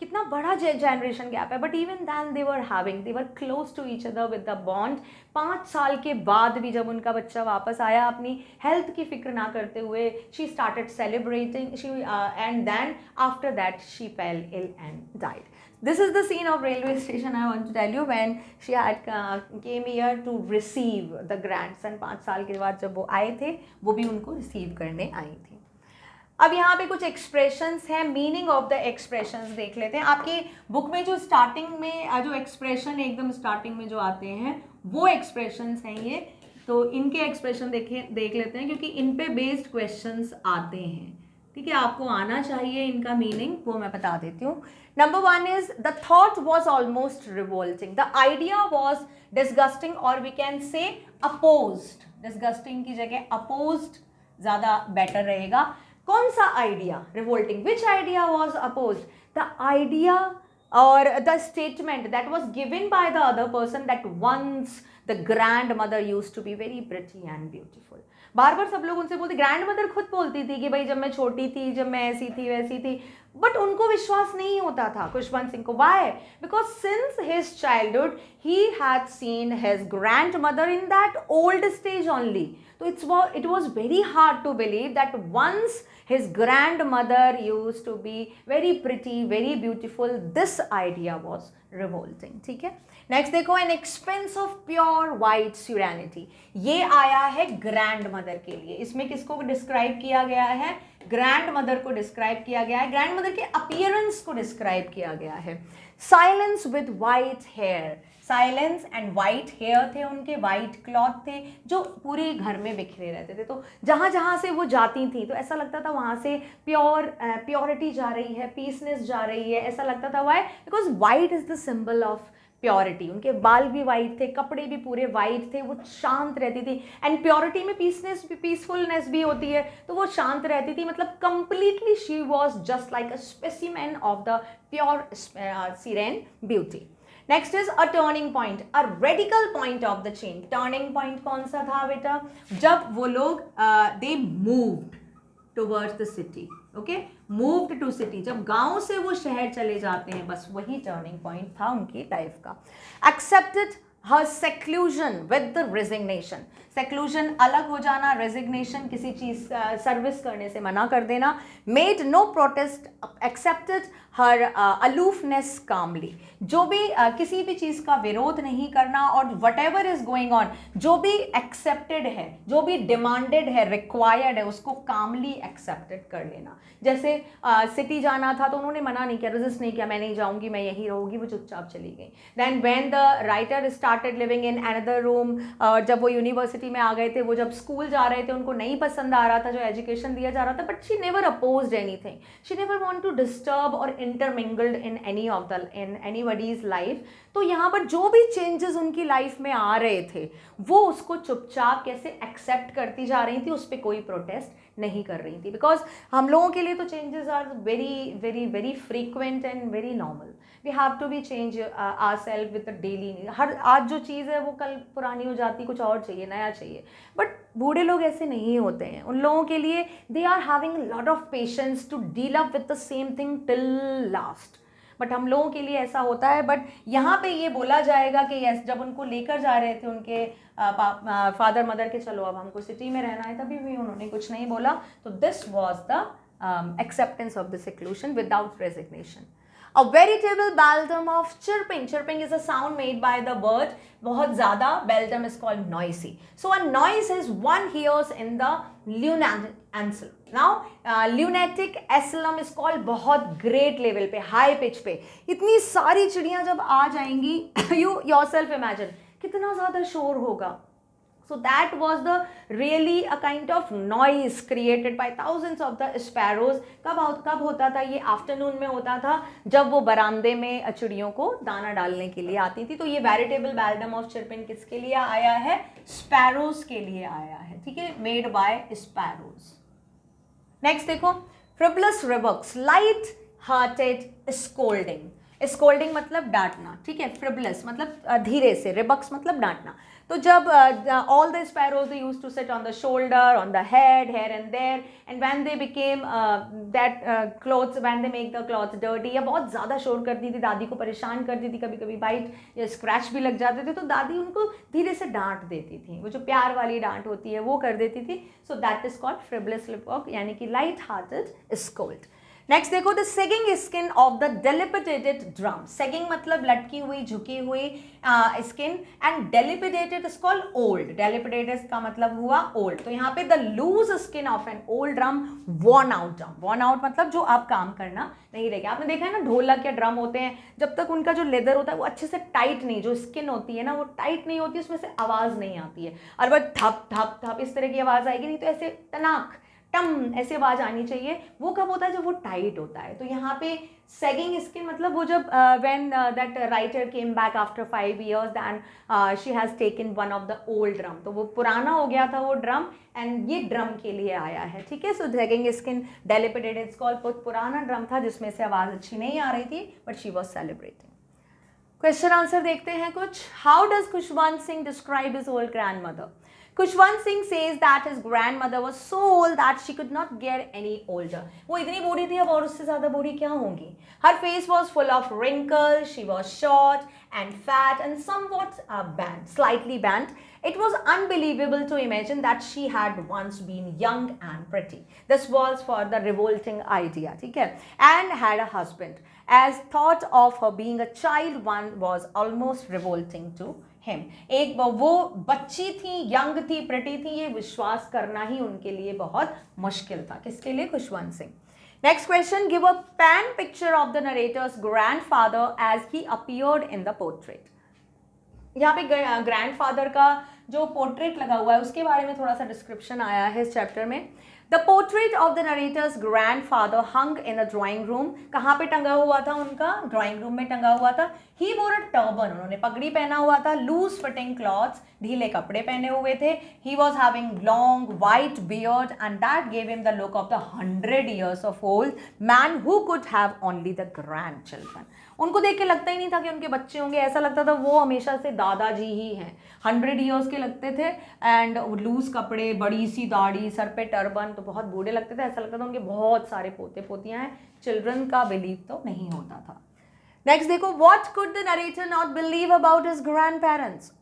कितना बड़ा जनरेशन गैप है, but even then they were close to each other with the bond. 5 साल के बाद भी जब उनका बच्चा वापस आया, अपनी हेल्थ की फिक्र ना करते हुए, she started celebrating, and then after that she fell ill and died. This is the scene of railway station I want to tell you, when she had came here to receive the grandson। 5 साल के बाद जब वो आए थे, वो भी उनको रिसीव करने आई थी। अब यहाँ पे कुछ एक्सप्रेशंस हैं, मीनिंग ऑफ द एक्सप्रेशंस देख लेते हैं। आपकी बुक में जो स्टार्टिंग में जो एक्सप्रेशन एकदम स्टार्टिंग में जो आते हैं वो एक्सप्रेशंस हैं ये, तो इनके एक्सप्रेशन देख लेते हैं, क्योंकि इन पे बेस्ड क्वेश्चंस आते हैं, ठीक है। आपको आना चाहिए इनका मीनिंग, वो मैं बता देती हूँ। Number 1 is the thought was almost revolting, the idea was disgusting, और we can say opposed. Disgusting की जगह अपोज्ड ज़्यादा बेटर रहेगा। कौन सा idea revolting? Which idea was opposed? The idea or the statement that was given by the other person that once the grandmother used to be very pretty and beautiful. बार बार सब लोग उनसे बोलते, ग्रैंड मदर खुद बोलती थी कि भाई जब मैं छोटी थी, जब मैं ऐसी थी वैसी थी, बट उनको विश्वास नहीं होता था खुशवंत सिंह को. Why? Because since his childhood he had seen his grand mother in that old stage only. So it was very hard to believe that once his grandmother used to be very pretty, very beautiful. This idea was revolting. ठीक है. नेक्स्ट देखो, an expanse of pure white serenity. ये आया है ग्रैंड मदर के लिए. इसमें किसको डिस्क्राइब किया गया है? ग्रैंड मदर को डिस्क्राइब किया गया है. ग्रैंड मदर के अपीयरेंस को डिस्क्राइब किया गया है. Silence with white hair. Silence and white hair थे उनके, वाइट क्लॉथ थे जो पूरे घर में बिखरे रहते थे. तो जहाँ जहाँ से वो जाती थी तो ऐसा लगता था वहाँ से प्योरिटी जा रही है, पीसनेस जा रही है, ऐसा लगता था. Why? Because white is the symbol of purity. उनके बाल भी वाइट थे, कपड़े भी पूरे वाइट थे, वो शांत रहती थी. एंड प्योरिटी में पीसनेस भी, पीसफुलनेस भी होती है, तो वो शांत रहती थी. मतलब completely she was just like a specimen of the pure serene beauty. Next is a turning point, a radical point of the change. Turning point कौन सा था बेटा? जब वो लोग they moved towards the city. Okay, moved to city. जब गांव से वो शहर चले जाते हैं, बस वही टर्निंग पॉइंट था उनकी लाइफ का. Accepted her seclusion with the resignation. Seclusion, अलग हो जाना, रेजिग्नेशन, किसी चीज सर्विस करने से मना कर देना. मेड नो प्रोटेस्ट, एक्सेप्टेड हर अलूफनेस कामली. जो भी किसी भी चीज़ का विरोध नहीं करना, और what ever is going on, जो भी एक्सेप्टेड है, जो भी डिमांडेड है, रिक्वायर्ड है, उसको कामली एक्सेप्टेड कर लेना. जैसे सिटी जाना था तो उन्होंने मना नहीं किया, रेजिस्ट नहीं किया, मैं नहीं जाऊंगी, मैं यही रहूंगी, वो चुपचाप चली गई. Then when the writer started living in another room, जब वो यूनिवर्सिटी में आ गए थे, वो जब स्कूल जा रहे थे, उनको नहीं पसंद आ रहा था जो एजुकेशन दिया जा रहा था, but she never opposed anything. She never want to disturb और intermingled in anybody's life. तो यहाँ पर जो भी चेंजेस उनकी लाइफ में आ रहे थे, वो उसको चुपचाप कैसे एक्सेप्ट करती जा रही थी, उस पर कोई प्रोटेस्ट नहीं कर रही थी. बिकॉज हम लोगों के लिए तो changes are very very very frequent and very normal. We have to be change our self with the daily need. हर आज जो चीज़ है वो कल पुरानी हो जाती, कुछ और चाहिए, नया चाहिए. बट बूढ़े लोग ऐसे नहीं होते हैं. उन लोगों के लिए they are having lot of patience to deal up with the same thing till last. But हम लोगों के लिए ऐसा होता है. बट यहाँ पे ये बोला जाएगा कि यस, जब उनको लेकर जा रहे थे उनके फादर मदर के, चलो अब हमको सिटी में रहना है, तभी भी उन्होंने कुछ नहीं बोला. तो this was the acceptance of the seclusion without resignation. A veritable bellum of chirping. Chirping is a sound made by the bird. बहुत ज़्यादा. Bellum is called noisy. So a noise is one hears in the lunatic asylum. Now lunatic asylum is called बहुत great level पे, high pitch पे. इतनी सारी चिड़ियाँ जब आ जाएंगी, you yourself imagine कितना ज़्यादा शोर होगा. So that was the really a kind of noise created by thousands of the sparrows. कब होता था ये? आफ्टरनून में होता था, जब वो बरामदे में चिड़ियों को दाना डालने के लिए आती थी. तो ये वेरिटेबल बेलडम ऑफ चिर्पिंग किसके लिए आया है? स्पैरोज के लिए आया है. ठीक है, मेड बाय स्पैरोज. नेक्स्ट देखो, frivolous rebukes, light hearted scolding. Scolding मतलब डांटना. ठीक है, फ्रिवलस मतलब धीरे से, रिबक्स मतलब डांटना. तो जब all the sparrows they used to sit on the shoulder, on the head, here and there, and when they became clothes, when they make the clothes dirty, या बहुत ज़्यादा शोर करती थी, दादी को परेशान करती थी, कभी कभी बाइट या स्क्रैच भी लग जाते थे, तो दादी उनको धीरे से डांट देती थी. वो जो प्यार वाली डांट होती है वो कर देती थी. So that is called frivolous rebuke, यानी कि लाइट हार्टेड स्कोल्ड. नेक्स्ट देखो, the sagging skin of the dilapidated drum. Sagging मतलब लटकी हुई, झुकी हुई skin, and dilapidated is called old. Dilapidated का मतलब हुआ ओल्ड. तो यहाँ पे the loose skin of an old drum, worn out drum. Worn out मतलब जो आप काम करना नहीं रहेगा. आपने देखा है ना, ढोलक या ड्रम होते हैं, जब तक उनका जो लेदर होता है वो अच्छे से टाइट नहीं, जो स्किन होती है ना वो टाइट नहीं होती, उसमें से आवाज़ नहीं आती है. और वह धप धप धप इस तरह की आवाज़ आएगी नहीं, तो ऐसे टनाक टम ऐसे आवाज आनी चाहिए, वो कब होता है, जब वो टाइट होता है। तो यहाँ पे सेगिंग स्किन मतलब वो जब when that writer came back after 5 years and she has taken one of the old drum, तो वो पुराना हो गया था वो ड्रम एंड ये ड्रम के लिए आया है, ठीक है। सो सेगिंग स्किन डेलिपिटेड, इट्स कॉल्ड, बहुत पुराना ड्रम था जिसमें से आवाज अच्छी नहीं आ रही थी, but she was celebrating. Question answer देखते हैं कुछ। How does Khushwant Singh describe his old grandmother? Khushwant Singh says that his grandmother was so old that she could not get any older. वो इतनी बूढ़ी थी अब और उससे ज़्यादा बूढ़ी क्या होंगी? Her face was full of wrinkles, she was short and fat and somewhat bent, slightly bent. It was unbelievable to imagine that she had once been young and pretty. This was for the revolting idea, ठीक है? And had a husband. As thought of her being a child one was almost revolting to him. एक वो बच्ची थी, यंग थी, प्रिटी थी, ये विश्वास करना ही उनके लिए बहुत मुश्किल था। किसके लिए? Khushwant Singh. Next question, give a pen picture of the narrator's grandfather as he appeared in the portrait. यहाँ पे ग्रैंडफादर का जो पोर्ट्रेट लगा हुआ है उसके बारे में थोड़ा सा डिस्क्रिप्शन आया है इस चैप्टर में। The portrait of the narrator's grandfather hung in a drawing room. कहाँ पे टंगा हुआ था उनका? ड्राइंग रूम में टंगा हुआ था। ही वोर अ टर्बन, उन्होंने पगड़ी पहना हुआ था। लूज फिटिंग क्लॉथ्स, ढीले कपड़े पहने हुए थे। He was having long white beard and that gave him the look of the 100 years of old man who could have only the grand children. उनको देख के लगता ही नहीं था कि उनके बच्चे होंगे, ऐसा लगता था वो हमेशा से दादाजी ही हैं। 100 years के लगते थे एंड लूज कपड़े, बड़ी सी दाढ़ी, सर पे टर्बन, तो बहुत बूढ़े लगते थे, ऐसा लगता था उनके बहुत सारे पोते पोतियां हैं। चिल्ड्रन का बिलीव तो नहीं होता था। नेक्स्ट देखो, what could the narrator not believe about his grand parents?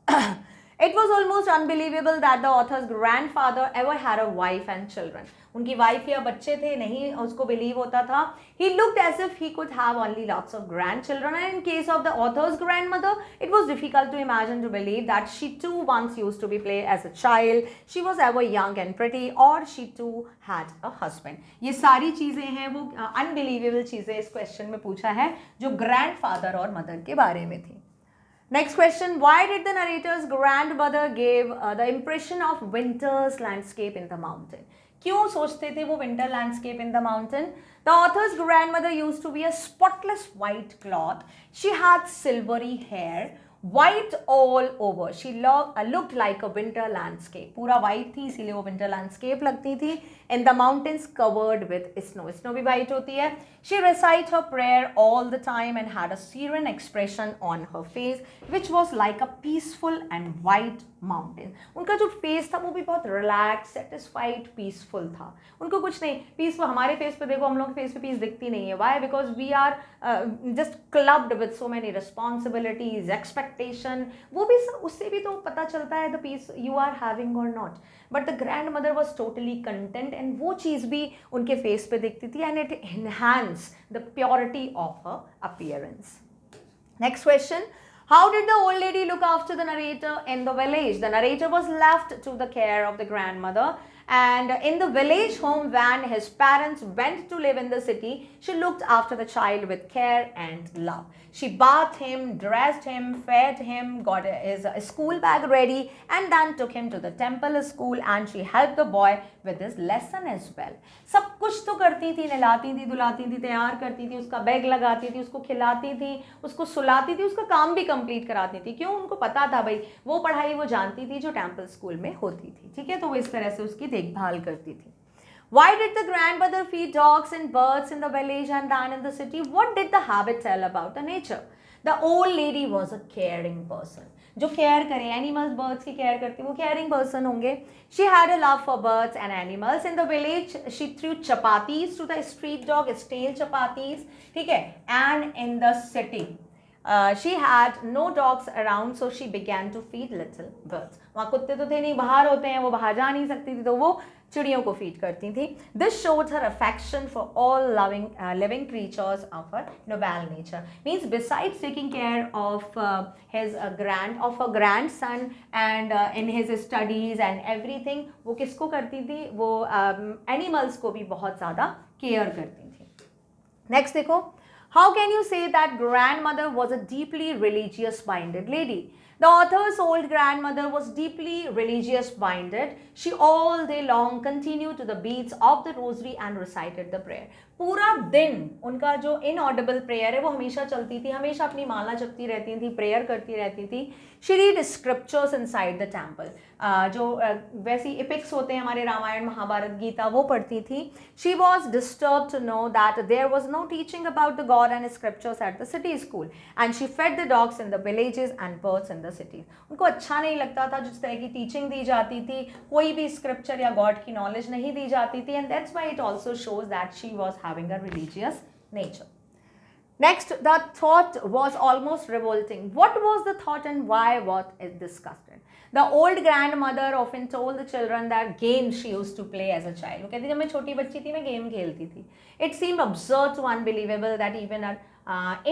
It was almost unbelievable that the author's grandfather ever had a wife and children. उनकी वाइफ या बच्चे थे, नहीं उसको बिलीव होता था। He looked as if he could have only lots of grandchildren, and in case of the author's grandmother, it was difficult to imagine to believe that she too once used to be play as a child, she was ever young and pretty, or she too had a husband. ये सारी चीज़ें हैं वो unbelievable चीज़ें इस क्वेश्चन में पूछा है जो ग्रैंडफादर और मदर के बारे में थी। Next question, why did the narrator's grandmother gave the impression of winter's landscape in the mountain? क्यों सोचते थे वो winter landscape in the mountain? The author's grandmother used to be a spotless white cloth. She had silvery hair, white all over. She looked like a winter landscape. पूरा white थी इसीलिए वो winter landscape लगती थी. In the mountains covered with snow. Snow भी white होती है. She recited her prayer all the time and had a serene expression on her face, which was like a peaceful and white mountain. उनका जो face था वो भी बहुत relaxed, satisfied, peaceful था. उनको कुछ नहीं peaceful, हमारे face पे देखो, हम लोग face पे peace दिखती नहीं है. Why? Because we are just clubbed with so many responsibilities, expectation. वो भी उससे भी तो पता चलता है the peace you are having or not. But the grandmother was totally content and वो चीज़ भी उनके face पे दिखती थी and it enhanced the purity of her appearance. Next question. How did the old lady look after the narrator in the village? The narrator was left to the care of the grandmother, and in the village home when his parents went to live in the city, she looked after the child with care and love. She bathed him, dressed him, fed him, got his school bag ready, and then took him to the temple school, and she helped the boy with his lesson as well. सब कुछ तो करती थी, नहलाती थी, धुलाती थी, तैयार करती थी, उसका बैग लगाती थी, उसको खिलाती थी, उसको सुलाती थी, उसका काम भी कंप्लीट कराती थी। क्यों? उनको पता था भाई वो पढ़ाई वो जानती थी जो टेम्पल स्कूल में होती थी, ठीक है। तो वो इस तरह से उसकी देखभाल करती थी। Why did the grandmother feed dogs and birds in the village and then in the city? What did the habit tell about the nature? The old lady was a caring person. जो केयर करे, एनिमल्स बर्ड्स की केयर करती, वो केयरिंग पर्सन होंगे. She had a love for birds and animals. In the village she threw chapatis to the street dog, stale chapatis, ठीक है. And in the city she had no dogs around, so she began to feed little birds. वहाँ कुत्ते तो थे नहीं, बाहर होते हैं, वो बाहर जा नहीं सकती थी, तो वो चिड़ियों को फीड करती थी. This showed her affection for all living creatures of her noble nature. Means besides taking care of her grandson and in his studies and everything, वो किसको करती थी? वो animals को भी बहुत ज़्यादा केयर करती थी. Next देखो, how can you say that grandmother was a deeply religious minded lady? The author's old grandmother was deeply religious minded. She all day long continued to the beats of the rosary and recited the prayer. पूरा दिन उनका जो इनऑडिबल प्रेयर है वो हमेशा चलती थी, हमेशा अपनी माला जपती रहती थी, प्रेयर करती रहती थी. She read scriptures inside the temple. जो वैसी इपिक्स होते हैं हमारे रामायण महाभारत गीता वो पढ़ती थी. She was disturb to know that there was no teaching about the god and scriptures at the city school and she fed the dogs in the villages and birds in the cities. उनको अच्छा नहीं लगता था जिस तरह की टीचिंग दी जाती थी, कोई भी स्क्रिप्चर या गॉड की नॉलेज नहीं दी जाती थी. And that's why it also shows that she was having a religious nature. Next, the thought was almost revolting. What was the thought and why was it discussed? The old grandmother often told the children that games she used to play as a child. वो कहती थी जब मैं छोटी बच्ची थी मैं गेम खेलती थी. It seemed absurd to unbelievable that even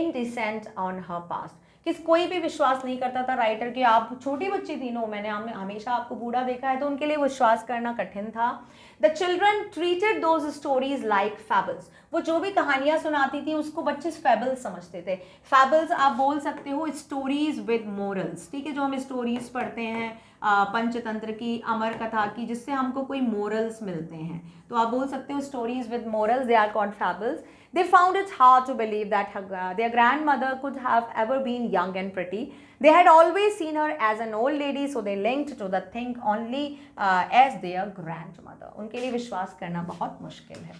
indecent on her past. किस कोई भी विश्वास नहीं करता था राइटर कि आप छोटी बच्ची थी. नो, मैंने हमेशा आपको बूढ़ा देखा है, तो उनके लिए विश्वास करना कठिन था. The children treated those stories like fables. वो जो भी कहानियाँ सुनाती थी उसको बच्चे फैबल्स समझते थे. फैबल्स आप बोल सकते हो स्टोरीज विद मोरल्स. ठीक है, जो हम स्टोरीज पढ़ते हैं पंचतंत्र की, अमर कथा की, जिससे हमको कोई मोरल्स मिलते हैं, तो आप बोल सकते हो stories with morals. They are called fables. They found it hard to believe that their grandmother could have ever been young and pretty. They had always seen her as an old lady, so they linked to the thing only as their grandmother. उनके लिए विश्वास करना बहुत मुश्किल है.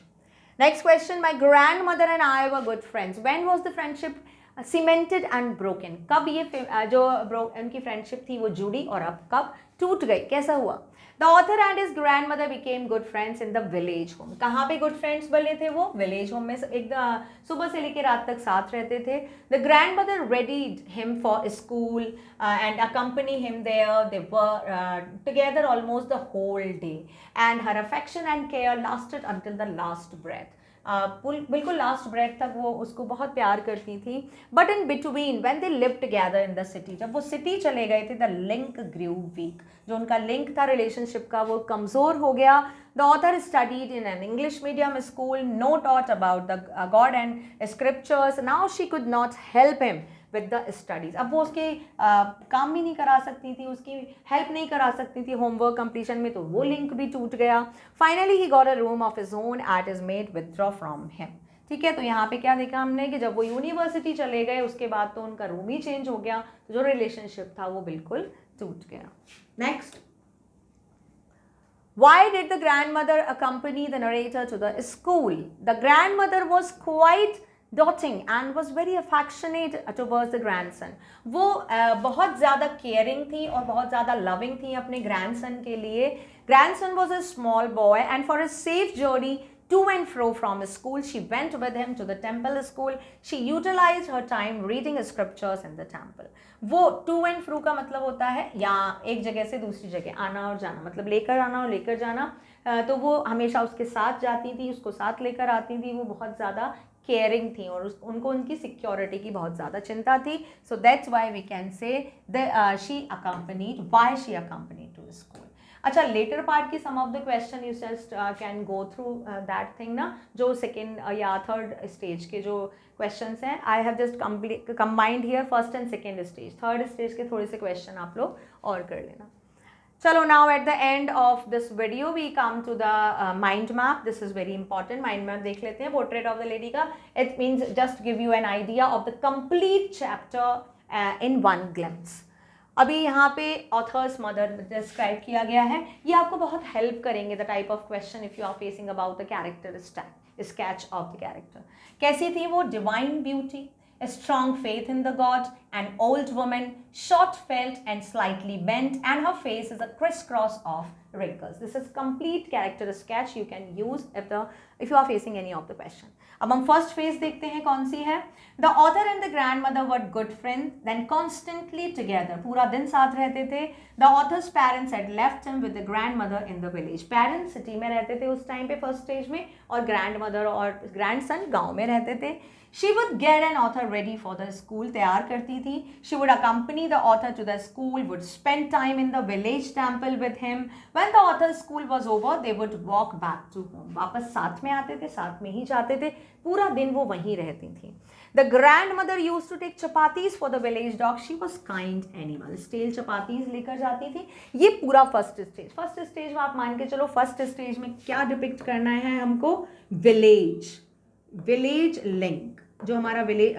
Next question. My grandmother and I were good friends. When was the friendship cemented and broken? कब ये जो उनकी फ्रेंडशिप थी वो जुड़ी और अब कब टूट गई, कैसा हुआ? The author and his grandmother became good friends in the village home. कहाँ पे good friends बने थे वो? Village home में एक सुबह से लेकर रात तक साथ रहते थे. The grandmother readied him for school and accompanied him there. They were together almost the whole day, and her affection and care lasted until the last breath. बिल्कुल लास्ट ब्रेथ तक वो उसको बहुत प्यार करती थी. But in between when they live together in the city, जब वो सिटी चले गए थे, द लिंक ग्रू वीक. जो उनका लिंक था रिलेशनशिप का वो कमज़ोर हो गया. The author studied in an English medium school, no taught about the god and scriptures. Now she could not help him with the studies. अब वो उसके काम भी नहीं करा सकती थी, उसकी हेल्प नहीं करा सकती थी होमवर्क कंप्लीशन में, तो वो लिंक भी टूट गया. Finally he got a room of his own at his made withdraw from him. ठीक है, तो यहाँ पे क्या देखा हमने कि जब वो यूनिवर्सिटी चले गए उसके बाद तो उनका रूम ही चेंज हो गया, तो जो रिलेशनशिप था वो बिल्कुल टूट गया. Next, why did the grandmother accompany the narrator to the school? The grandmother was quite doting and was very affectionate towards the grandson. वो बहुत ज़्यादा केयरिंग थी और बहुत ज़्यादा लविंग थी अपने grandson के लिए. Grandson was a small boy and for a safe journey to and fro from school, she went with him to the temple school. She utilized her time reading scriptures in the temple. वो to and fro का मतलब होता है या एक जगह से दूसरी जगह आना और जाना, मतलब लेकर आना और लेकर जाना. तो वो हमेशा उसके साथ जाती थी, उसको साथ लेकर आती थी. वो बहुत ज़्यादा केयरिंग थी और उनको उनकी सिक्योरिटी की बहुत ज़्यादा चिंता थी. So that's why we can say she accompanied, why she accompanied to school. अच्छा, लेटर पार्ट की some of the question you just can go through that thing ना, जो सेकेंड या थर्ड स्टेज के जो क्वेश्चंस हैं. I have just combined here first and second stage. Third stage के थोड़े से क्वेश्चन आप लोग और कर लेना. चलो, now at the end of this video we come to the mind map. This is very important. Mind map देख लेते हैं पोर्ट्रेट ऑफ द लेडी का. It means just give you an idea of the complete chapter in one glimpse. अभी यहाँ पे ऑथर्स मदर डिस्क्राइब किया गया है. ये आपको बहुत हेल्प करेंगे the type of question if you are facing about the character sketch of the character. कैसी थी वो? Divine beauty, a strong faith in the god, an old woman, short felt and slightly bent, and her face is a crisscross of wrinkles. This is complete character sketch you can use if you are facing any of the question. अब हम फर्स्ट फेज देखते हैं कौन सी है. The author and the grandmother were good friends, then constantly together. पूरा दिन साथ रहते थे. The author's parents had left him with the grandmother in the village. Parents city में रहते थे उस टाइम पे फर्स्ट स्टेज में, और grandmother और grandson गाँव में रहते थे. She would get an author ready for the school. तैयार करती थी. She would accompany the author to the school, would spend time in the village temple with him. When When the author's school was over, they would walk back to home. वापस साथ में आते थे, साथ में ही जाते थे, पूरा दिन वो वहीं रहती थी. The grandmother used to take chapatis for the village dog. She was kind animal. Stale chapatis लेकर जाती थी. ये पूरा फर्स्ट स्टेज. फर्स्ट स्टेज में आप मान के चलो, फर्स्ट स्टेज में क्या डिपिक्ट करना है हमको? विलेज लिंक, जो हमारा विलेज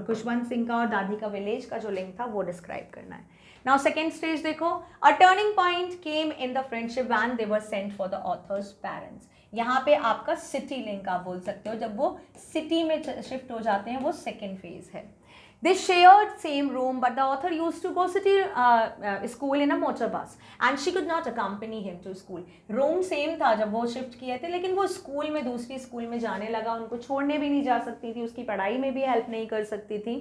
खुशवंत सिंह का और दादी का विलेज का जो लिंक था वो डिस्क्राइब करना है. नाउ सेकेंड स्टेज देखो, अ turning point came in the friendship when they were sent for the author's parents. यहाँ पे आपका सिटी लिंक आप बोल सकते हो, जब वो सिटी में शिफ्ट हो जाते हैं, वो सेकेंड फेज है. They shared same room, but the author used to go city school in a motor bus, and she could not accompany him to school. Room same था जब वो शिफ्ट किए थे, लेकिन वो स्कूल में दूसरी स्कूल में जाने लगा, उनको छोड़ने भी नहीं जा सकती थी, उसकी पढ़ाई में भी हेल्प नहीं कर सकती थी.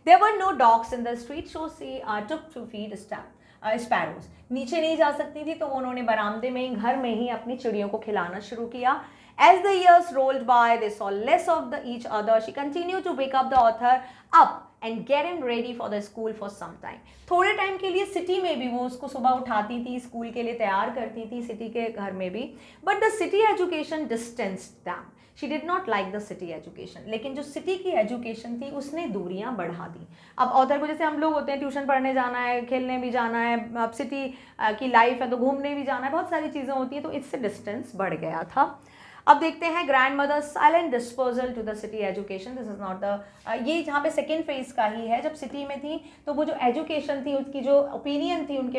There were no dogs in the street, so she took to feed sparrows. नीचे नहीं जा सकती थी, तो उन्होंने बरामदे में ही, घर में ही अपनी चिड़ियों को खिलाना शुरू किया. As the years rolled by, they saw less of each other. She continued to wake up the author up and get him ready for the school for some time. थोड़े टाइम के लिए सिटी में भी वो उसको सुबह उठाती थी, स्कूल के लिए तैयार करती थी, सिटी के घर में भी. But the city education distanced them. She did not like the city education. लेकिन जो सिटी की एजुकेशन थी उसने दूरियां बढ़ा दी. अब ऑथर को, जैसे हम लोग होते हैं, ट्यूशन पढ़ने जाना है, खेलने भी जाना है, अब सिटी की लाइफ है तो घूमने भी जाना है, बहुत सारी चीज़ें होती हैं, तो इससे डिस्टेंस बढ़ गया था. अब देखते हैं grand mother silent disposal to the city education. This is not the, ये जहाँ पे सेकेंड फेज का ही है. जब सिटी में थी तो वो जो एजुकेशन थी, उसकी जो ओपिनियन थी उनके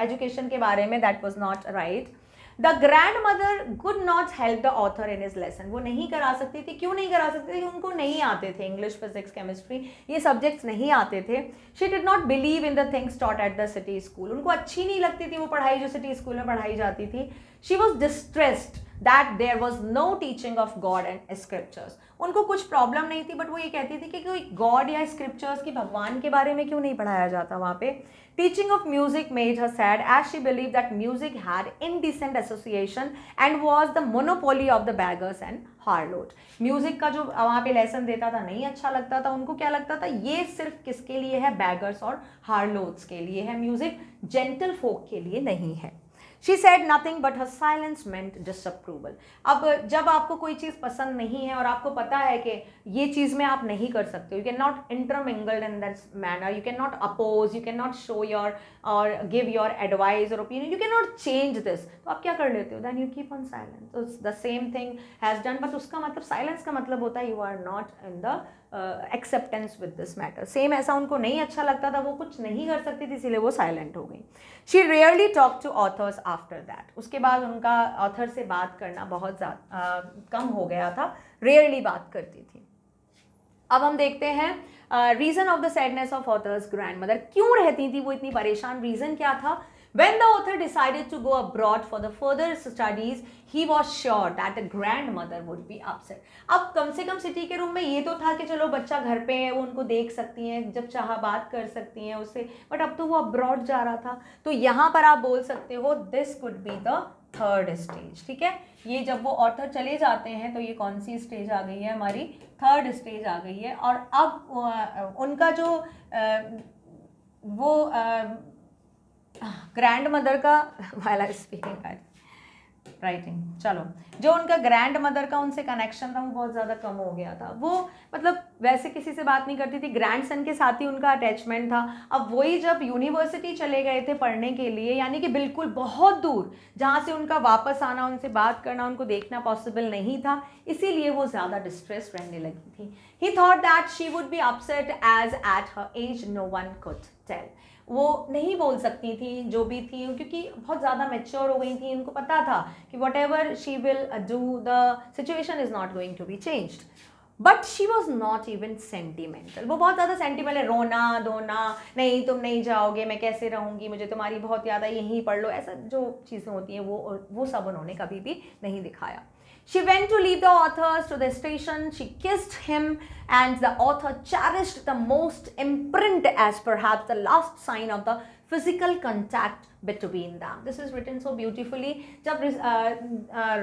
एजुकेशन के बारे में, that was not right. The grand mother could not help the author in his lesson. वो नहीं करा सकती थी. क्यों नहीं करा सकती थी? उनको नहीं आते थे इंग्लिश, फिजिक्स, केमिस्ट्री, ये सब्जेक्ट्स नहीं आते थे. She did not believe in the things taught at the city school. उनको अच्छी नहीं लगती थी वो पढ़ाई जो सिटी स्कूल में पढ़ाई जाती थी. She was distressed that there was no teaching of God and scriptures. उनको कुछ प्रॉब्लम नहीं थी, बट वो ये कहती थी कि कोई गॉड या स्क्रिप्चर्स की, भगवान के बारे में क्यों नहीं पढ़ाया जाता वहाँ पे. Teaching of music made her sad, as she believed that music had indecent association and was the monopoly of the beggars and harlot. Music का जो वहाँ पे लेसन देता था नहीं अच्छा लगता था. उनको क्या लगता था, ये सिर्फ किसके लिए है? बैगर्स और हार्लोट्स के लिए है. म्यूजिक जेंटल फोक के लिए नहीं है. She said nothing, but her silence meant disapproval. अब जब आपको कोई चीज़ पसंद नहीं है और आपको पता है कि ये चीज़ में आप नहीं कर सकते हो, you cannot intermingle in that manner, you cannot oppose, you cannot show your or give your advice or opinion, you cannot change this, तो आप क्या कर लेते हो? Then you keep on silent. So the same thing has done, but उसका मतलब silence का मतलब होता है you are not in the acceptance with this matter. Same ऐसा उनको नहीं अच्छा लगता था, वो कुछ नहीं कर सकती थी, इसीलिए वो silent हो गई. She rarely talked to authors after that. उसके बाद उनका ऑथर से बात करना बहुत ज़्यादा कम हो गया था. rarely बात करती थी. अब हम देखते हैं reason of the sadness of authors grandmother. क्यों रहती थी वो इतनी परेशान? रीज़न क्या था? When the author decided to go abroad for the further studies, he was sure that the grandmother would be upset. अब कम से कम सिटी के रूम में ये तो था कि चलो बच्चा घर पे है, वो उनको देख सकती हैं, जब चाहा बात कर सकती हैं उससे, बट अब तो वो अब्रॉड जा रहा था. तो यहाँ पर आप बोल सकते हो this could be the third stage. ठीक है, ये जब वो ऑथर चले जाते हैं तो ये कौन सी स्टेज आ गई है? हमारी थर्ड स्टेज आ गई है. और अब उनका जो वो ग्रैंड मदर का while I was speaking writing, चलो, जो उनका ग्रैंड मदर का उनसे कनेक्शन था वो बहुत ज़्यादा कम हो गया था. वो मतलब वैसे किसी से बात नहीं करती थी, ग्रैंडसन के साथ ही उनका अटैचमेंट था. अब वही जब यूनिवर्सिटी चले गए थे पढ़ने के लिए, यानी कि बिल्कुल बहुत दूर, जहाँ से उनका वापस आना, उनसे बात करना, उनको देखना पॉसिबल नहीं था, इसीलिए वो ज़्यादा डिस्ट्रेस रहने लगी थी. He thought that she would be upset as at her age no one could tell. वो नहीं बोल सकती थी जो भी थी, क्योंकि बहुत ज़्यादा मैच्योर हो गई थी. उनको पता था कि whatever she will do the situation is not going to be changed. But she was not even sentimental. वो बहुत ज़्यादा सेंटिमेंटल है, रोना धोना, नहीं तुम नहीं जाओगे, मैं कैसे रहूँगी, मुझे तुम्हारी बहुत याद है, यहीं पढ़ लो, ऐसा जो चीज़ें होती हैं वो सब उन्होंने कभी भी नहीं दिखाया. She went to leave the authors to the station. She kissed him, and the author cherished the most imprint as perhaps the last sign of the physical contact between them. This is written so beautifully. जब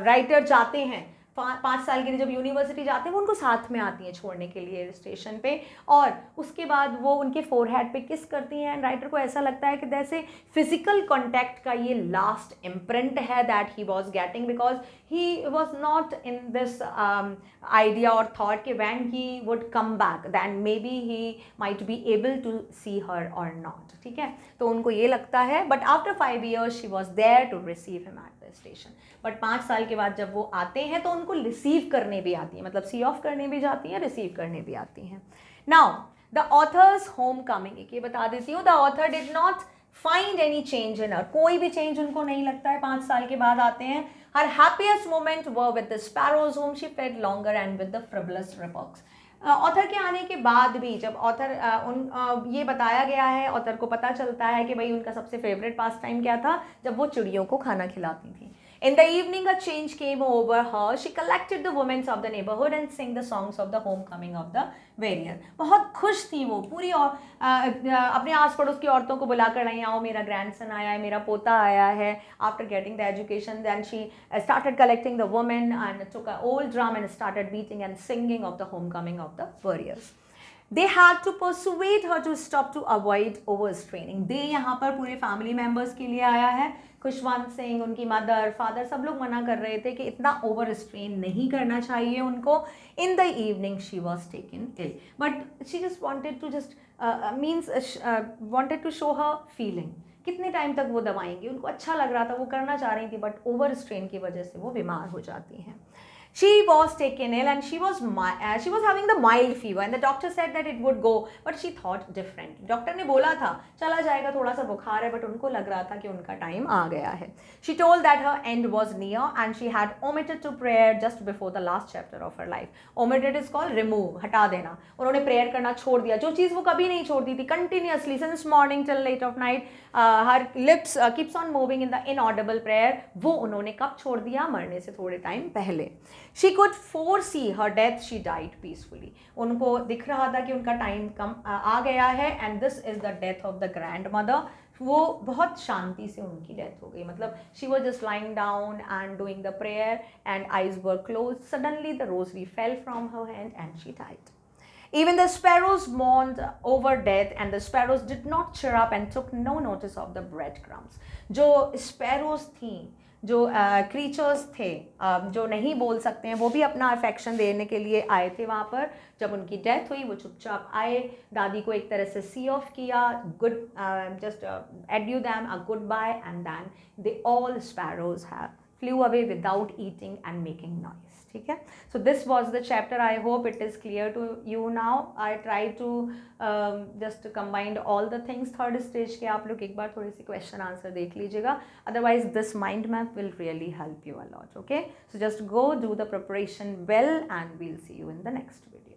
राइटर जाते हैं 5 साल के लिए जब यूनिवर्सिटी जाते हैं वो उनको साथ में आती हैं छोड़ने के लिए स्टेशन पे, और उसके बाद वो उनके फोरहेड पे किस करती हैं। एंड राइटर को ऐसा लगता है कि जैसे फिजिकल कॉन्टैक्ट का ये लास्ट इम्प्रिंट है that he was getting, because he was not in this idea और थॉट कि when he would come back then maybe he might be able to see her or not, ठीक है। तो उनको ये लगता है, but after 5 years she was there to receive him at the station. But 5 साल के बाद जब वो आते हैं तो उनको रिसीव करने भी आती है, मतलब सी ऑफ करने भी जाती हैं, रिसीव करने भी आती हैं। Now the author's homecoming, एक ये बता देती हूँ, the author did not find any change in her, कोई भी चेंज उनको नहीं लगता है। 5 साल के बाद आते हैं। Her happiest moment were with the sparrows whom she fed longer and with the frivolous rebukes. Author के आने के बाद भी जब ऑथर ये बताया गया है, ऑथर को पता चलता है कि भाई उनका सबसे फेवरेट पास टाइम क्या था, जब वो चिड़ियों को खाना खिलाती थी। In the evening, a change came over her. She collected the women of the neighborhood and sang the songs of the homecoming of the warrior. बहुत खुश थी वो, पूरी और अपने आस पड़ोस की औरतों को बुलाकर लाई, आओ मेरा ग्रैंडसन आया है, मेरा पोता आया है। After getting the education, then she started collecting the women and took an old drum and started beating and singing of the homecoming of the warriors. They had to persuade her to stop to avoid overstraining. They यहाँ पर पूरे फैमिली मेम्बर्स के लिए आया है। खुशवंत सिंह, उनकी मदर, फादर, सब लोग मना कर रहे थे कि इतना ओवर स्ट्रेन नहीं करना चाहिए उनको। In the evening she was taken ill, but she just wanted to wanted to show her feeling. कितने टाइम तक वो दबाएंगी, उनको अच्छा लग रहा था, वो करना चाह रही थी, बट ओवर स्ट्रेन की वजह से वो बीमार हो जाती हैं। She was taken ill and she was having the mild fever and the doctor said that it would go, but she thought different. Doctor ने बोला था चला जाएगा, थोड़ा सा बुखार है, बट उनको लग रहा था कि उनका टाइम आ गया है। She told that her end was near and she had omitted to prayer just before the last chapter of her life. Omitted is called remove, हटा देना। उन्होंने प्रेयर करना छोड़ दिया, जो चीज़ वो कभी नहीं छोड़ती थी, continuously since morning till late of night, her lips keeps on moving in the inaudible prayer, वो उन्होंने कब छोड़ दिया, मरने से थोड़े टाइम पहले। She could foresee her death, she died peacefully. उनको दिख रहा था कि उनका टाइम कम आ गया है, and this is the death of the grandmother. वो बहुत शांति से उनकी डेथ हो गई, मतलब she was just lying down and doing the prayer and eyes were closed. Suddenly the rosary fell from her hand and she died. Even the sparrows mourned over death and the sparrows did not cheer up and took no notice of the breadcrumbs. जो sparrows थी, जो क्रीचर्स थे, जो नहीं बोल सकते हैं, वो भी अपना अफेक्शन देने के लिए आए थे वहाँ पर। जब उनकी डेथ हुई वो चुपचाप आए, दादी को एक तरह से सी ऑफ किया, good just adieu them a good bye, and then they all sparrows have flew away without eating and making noise, ठीक है। So this was the chapter, I hope it is clear to you now. I try to just combined all the things. Third stage के आप लोग एक बार थोड़ी सी क्वेश्चन आंसर देख लीजिएगा, otherwise this mind map will really help you a lot, okay. So just go do the preparation well and we'll see you in the next video.